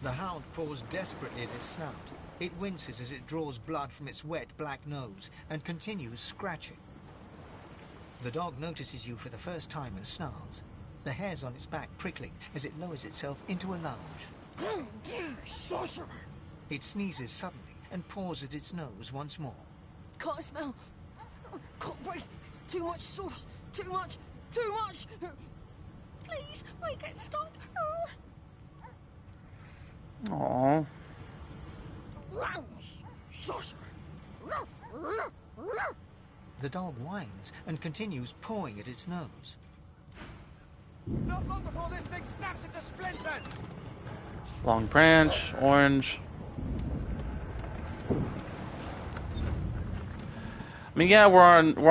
The hound paws desperately at its snout. It winces as it draws blood from its wet black nose and continues scratching. The dog notices you for the first time and snarls, the hairs on its back prickling as it lowers itself into a lunge. Sorcerer! It sneezes suddenly and paws at its nose once more. Can't smell. Can't breathe. Too much sauce. Too much. Too much. Please, make it stop. Aww. Sorcerer! The dog whines and continues pawing at its nose. Not long before this thing snaps into splinters! Long branch, orange. I mean, yeah, we're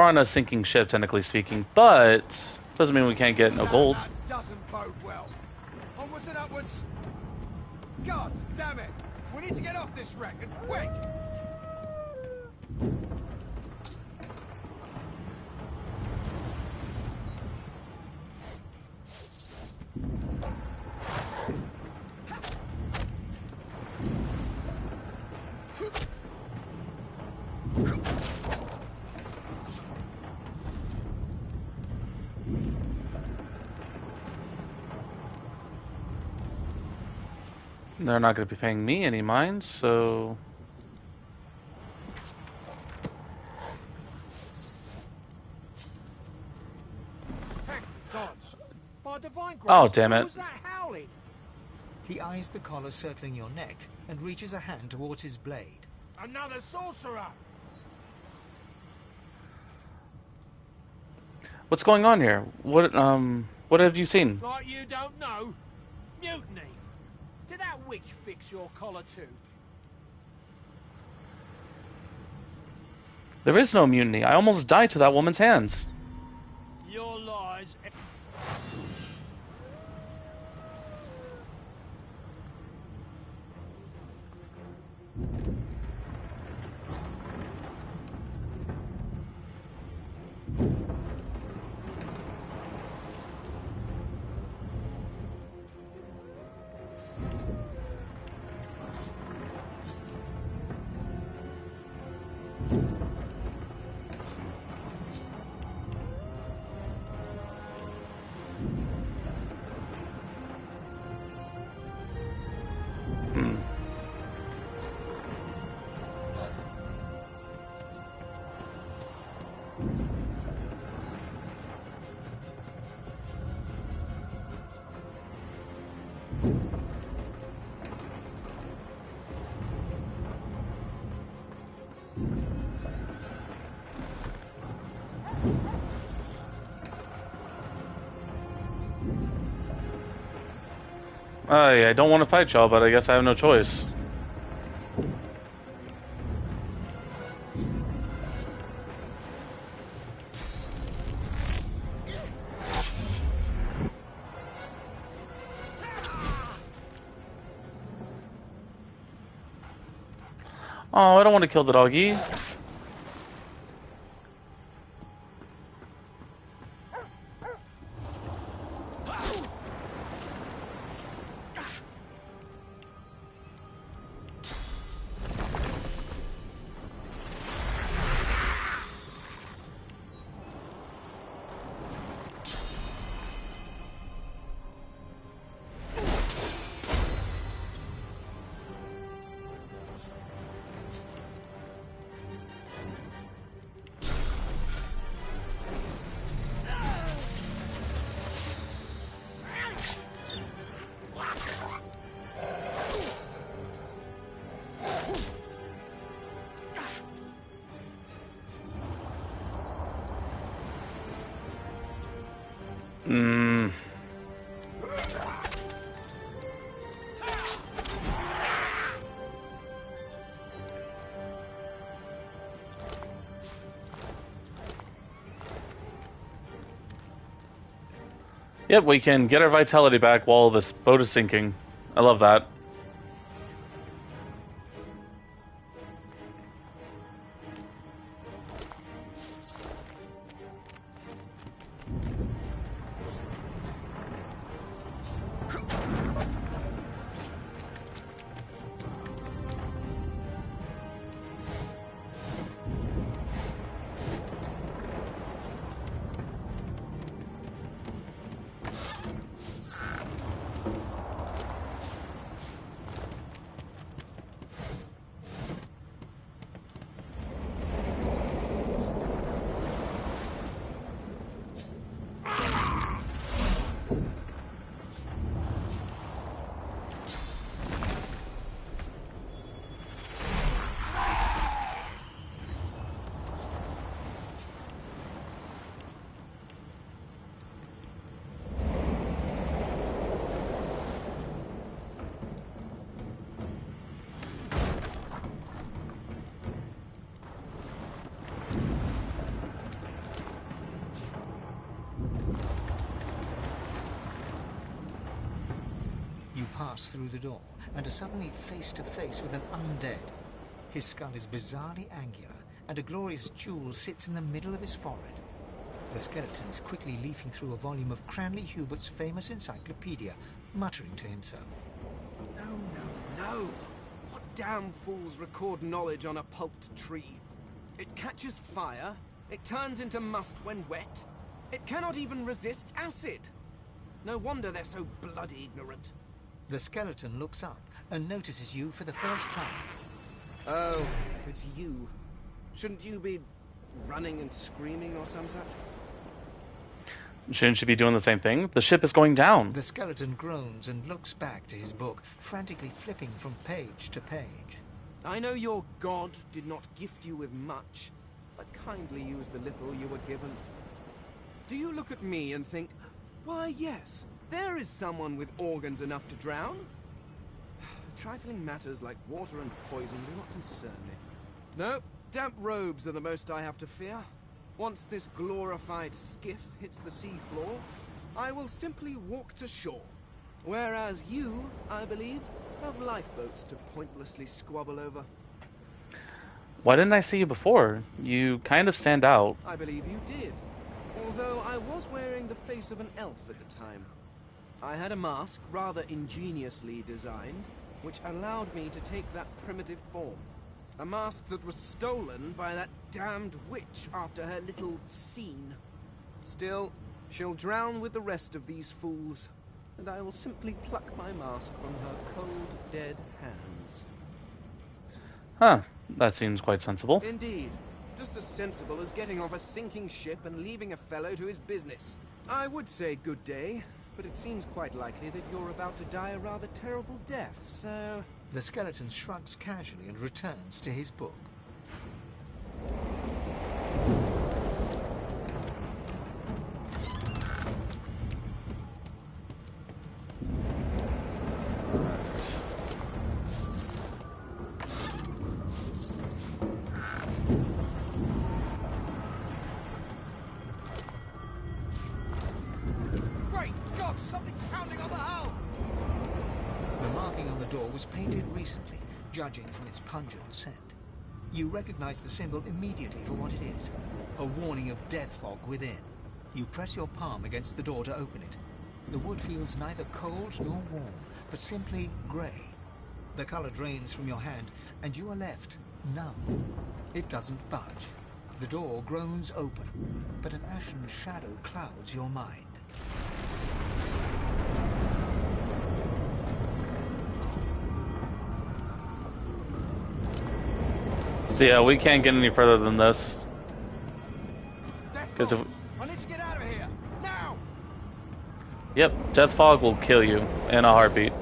on a sinking ship, technically speaking, but doesn't mean we can't get no gold. That doesn't bode well. Onwards and upwards. God damn it! We need to get off this wreck, and quick! They're not going to be paying me any mind, so... Thank gods! By divine grace, Oh, damn it. what was that howling? He eyes the collar circling your neck and reaches a hand towards his blade. Another sorcerer! What's going on here? What have you seen? Like you don't know? Mutiny! Did that witch fix your collar too? There is no mutiny. I almost died to that woman's hands. Your lies... I don't want to fight y'all, but I guess I have no choice. Oh, I don't want to kill the doggy. Yep, we can get our vitality back while this boat is sinking. I love that. pass through the door and are suddenly face to face with an undead. His skull is bizarrely angular, and a glorious jewel sits in the middle of his forehead. The skeleton is quickly leafing through a volume of Cranley Hubert's famous encyclopedia, muttering to himself. No. What damn fools record knowledge on a pulped tree? It catches fire, it turns into must when wet, it cannot even resist acid. No wonder they're so bloody ignorant. The skeleton looks up and notices you for the first time. Oh, it's you. Shouldn't you be running and screaming or some such? Shouldn't you be doing the same thing? The ship is going down. The skeleton groans and looks back to his book, frantically flipping from page to page. I know your god did not gift you with much, but kindly used the little you were given. Do you look at me and think, why yes, there is someone with organs enough to drown? Trifling matters like water and poison do not concern me. No, damp robes are the most I have to fear. Once this glorified skiff hits the seafloor, I will simply walk to shore. Whereas you, I believe, have lifeboats to pointlessly squabble over. Why didn't I see you before? You kind of stand out. I believe you did. Although I was wearing the face of an elf at the time. I had a mask, rather ingeniously designed, which allowed me to take that primitive form. A mask that was stolen by that damned witch after her little scene. Still, she'll drown with the rest of these fools, and I will simply pluck my mask from her cold, dead hands. Huh, that seems quite sensible. Indeed. Just as sensible as getting off a sinking ship and leaving a fellow to his business. I would say good day, but it seems quite likely that you're about to die a rather terrible death, so... The skeleton shrugs casually and returns to his book. Great God, something's pounding on the hull! The marking on the door was painted recently, judging from its pungent scent. You recognize the symbol immediately for what it is, a warning of death fog within. You press your palm against the door to open it. The wood feels neither cold nor warm, but simply grey. The color drains from your hand, and you are left numb. It doesn't budge. The door groans open, but an ashen shadow clouds your mind. So yeah, we can't get any further than this. Because if... I need to get out of here, now! Yep, death fog will kill you in a heartbeat. I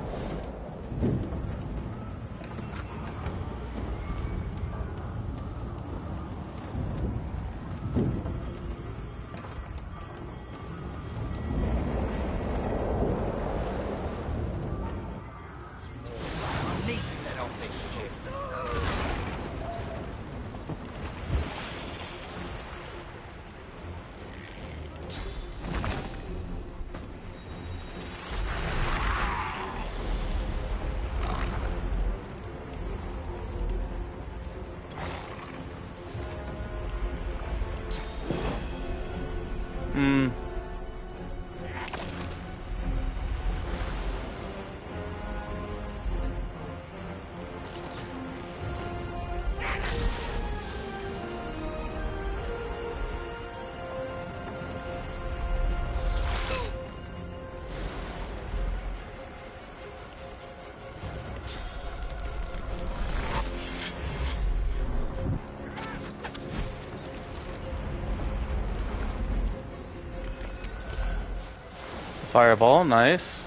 need to get off this ship. Fireball, nice.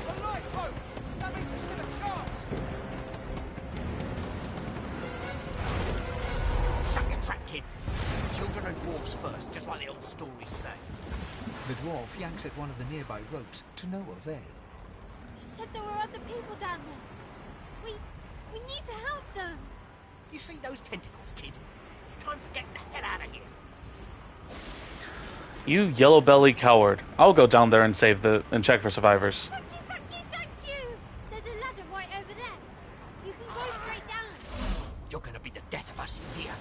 A lifeboat! That means there's still a chance! Shut your trap, kid. Children and dwarves first, just like the old stories say. The dwarf yanks at one of the nearby ropes to no avail. You said there were other people down there. We need to help them. You see those tentacles, kid? It's time for getting the hell out of here. You yellow belly coward. I'll go down there and check for survivors. Thank you, thank you, thank you. There's a ladder right over there. You can go straight down. You're gonna be the death of us in here.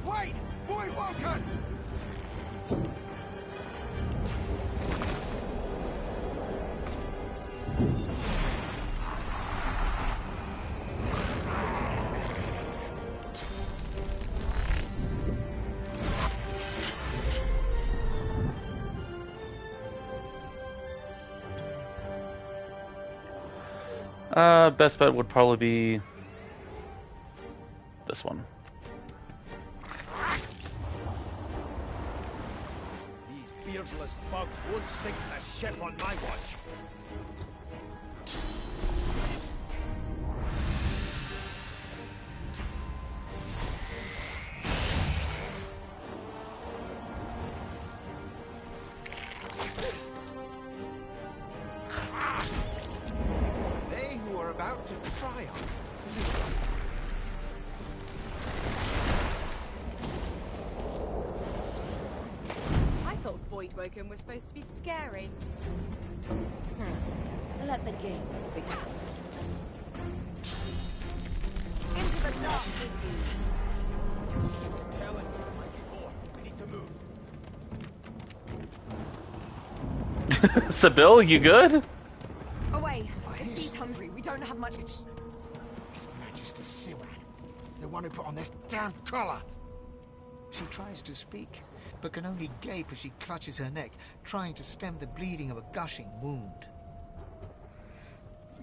Wait! Voidwoken! Best bet would probably be this one. These beardless bugs won't sink the ship on my watch. They who are about to triumph sleep. I thought Voidwoken was supposed to be scary. Let the games begin. Into the dark with you. Tell him there might be more. We need to move. Sybil, you good? Away. If he's hungry, we don't have much. It's Magister Siwan, the one who put on this damn collar. She tries to speak, but can only gape as she clutches her neck, trying to stem the bleeding of a gushing wound.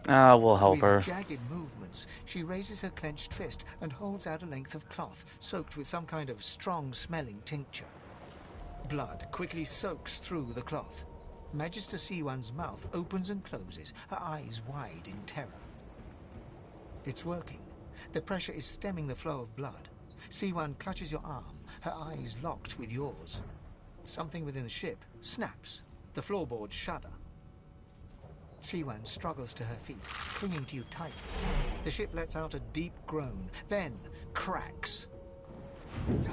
We'll help With her. jagged movements, she raises her clenched fist and holds out a length of cloth, soaked with some kind of strong-smelling tincture. Blood quickly soaks through the cloth. Magister Siwan's mouth opens and closes, her eyes wide in terror. It's working. The pressure is stemming the flow of blood. Siwan clutches your arm, her eyes locked with yours. Something within the ship snaps. The floorboards shudder. Siwan struggles to her feet, clinging to you tightly. The ship lets out a deep groan, then cracks. It's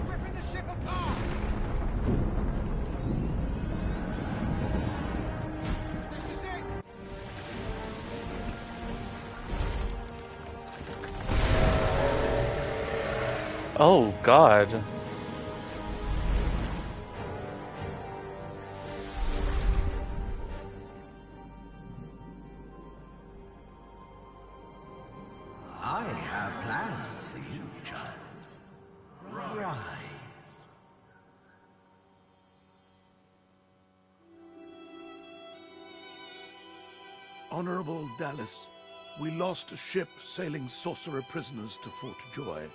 ripping the ship apart! This is it! Oh, God. I have plans for you, child. Rise. Honorable Dallas, we lost a ship sailing sorcerer prisoners to Fort Joy.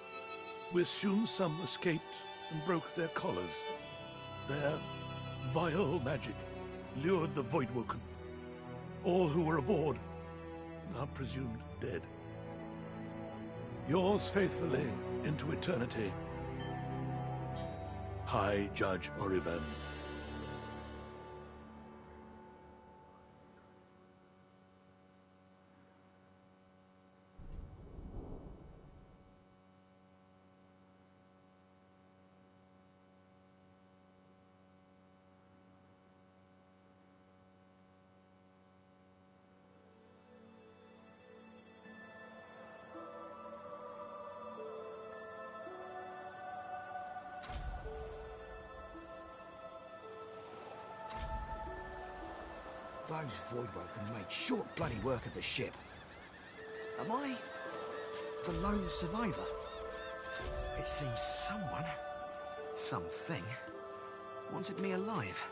We assume some escaped and broke their collars. Their vile magic lured the Voidwoken. All who were aboard are presumed dead. Yours faithfully into eternity, High Judge Oriven. Those Voidwoken made short bloody work of the ship. Am I the lone survivor? It seems someone, something, wanted me alive.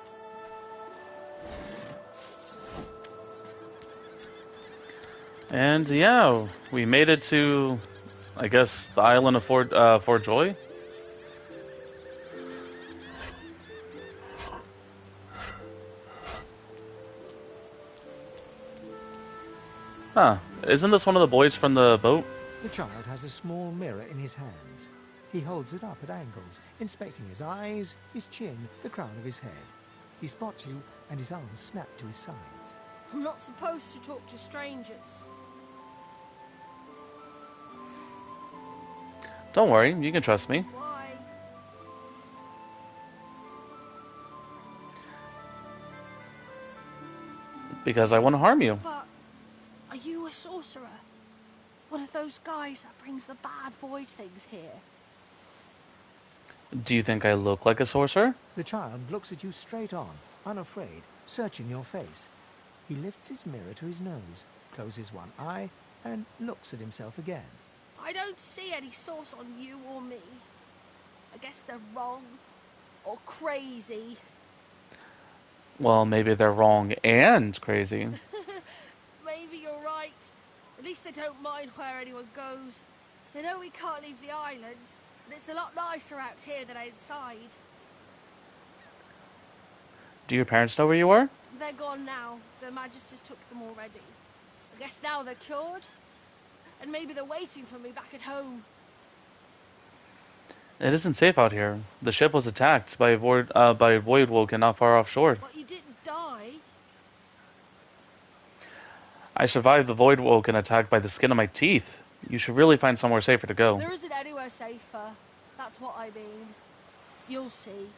And yeah, we made it to, I guess, the island of Fort Joy. Huh. Isn't this one of the boys from the boat? The child has a small mirror in his hands. He holds it up at angles, inspecting his eyes, his chin, the crown of his head. He spots you, and his arms snap to his sides. I'm not supposed to talk to strangers. Don't worry, you can trust me. Why? Because I want to harm you. But are you a sorcerer? One of those guys that brings the bad void things here? Do you think I look like a sorcerer? The child looks at you straight on, unafraid, searching your face. He lifts his mirror to his nose, closes one eye, and looks at himself again. I don't see any source on you or me. I guess they're wrong. Or crazy. Well, maybe they're wrong and crazy. Maybe you're right. At least they don't mind where anyone goes. They know we can't leave the island, and it's a lot nicer out here than outside. Do your parents know where you are? They're gone now. Their Magisters took them already. I guess now they're cured. And maybe they're waiting for me back at home. It isn't safe out here. The ship was attacked by Voidwoken not far offshore. But you didn't die. I survived the Voidwoken attack by the skin of my teeth. You should really find somewhere safer to go. There isn't anywhere safer. That's what I mean. You'll see.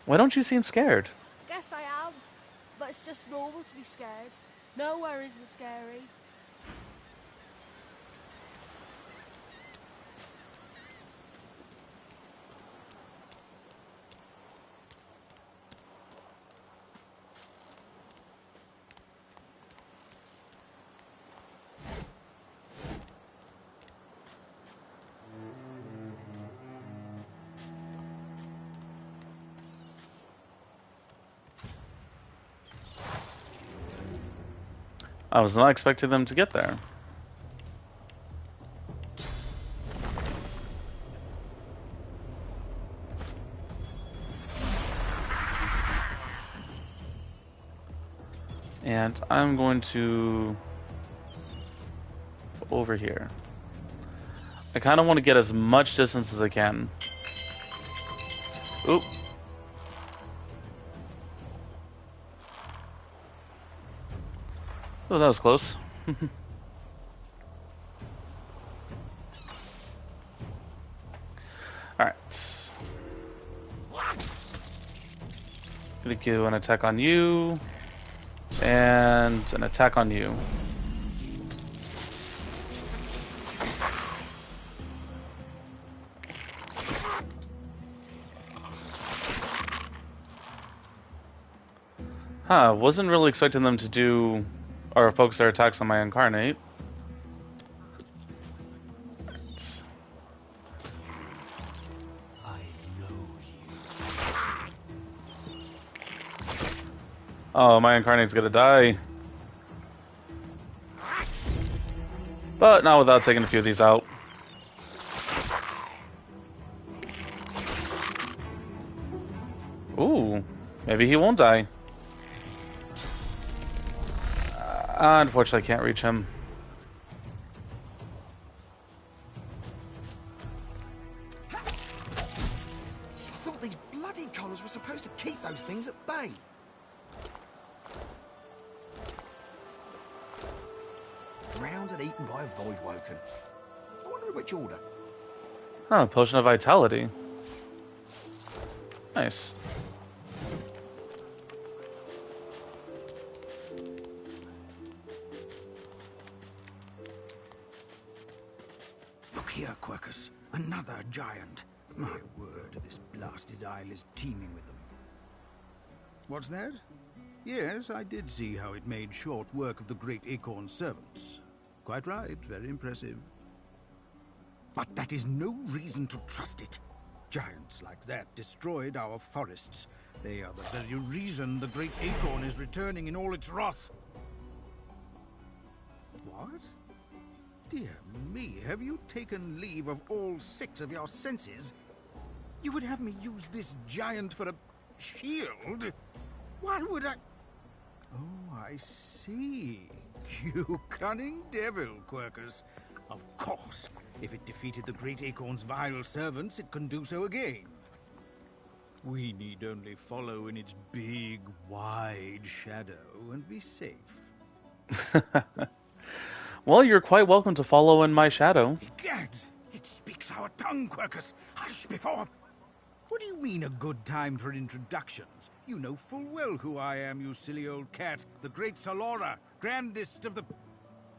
Why don't you seem scared? Guess I am. But it's just normal to be scared. Nowhere isn't scary. I was not expecting them to get there. And I'm going to over here. I kind of want to get as much distance as I can. Oop. Oh, that was close. Alright. Gonna do an attack on you. And an attack on you. Huh, wasn't really expecting them to do or focus their attacks on my incarnate. I know you. Oh, my incarnate's gonna die. But not without taking a few of these out. Ooh, maybe he won't die. Unfortunately, I can't reach him. I thought these bloody collars were supposed to keep those things at bay. Drowned and eaten by a Voidwoken. I wonder which order. Oh, potion of vitality. Nice. Look here, Quercus. Another giant. My word, this blasted isle is teeming with them. What's that? Yes, I did see how it made short work of the great Acorn servants. Quite right, very impressive. But that is no reason to trust it. Giants like that destroyed our forests. They are the very reason the great Acorn is returning in all its wrath. What? Dear me, have you taken leave of all 6 of your senses? You would have me use this giant for a shield? Why would I... Oh, I see. You cunning devil, Quercus. Of course, if it defeated the Great Acorn's vile servants, it can do so again. We need only follow in its big, wide shadow and be safe. Well, you're quite welcome to follow in my shadow. Gads! It speaks our tongue, Quercus. Hush before... What do you mean a good time for introductions? You know full well who I am, you silly old cat. The great Salora, grandest of the...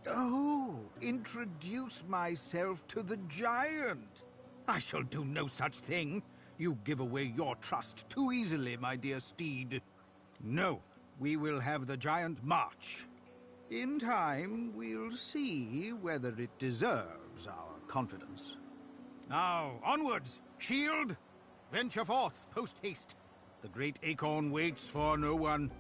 Oh, introduce myself to the giant. I shall do no such thing. You give away your trust too easily, my dear steed. No, we will have the giant march. In time, we'll see whether it deserves our confidence. Now, onwards! Shield! Venture forth, post-haste. The great acorn waits for no one.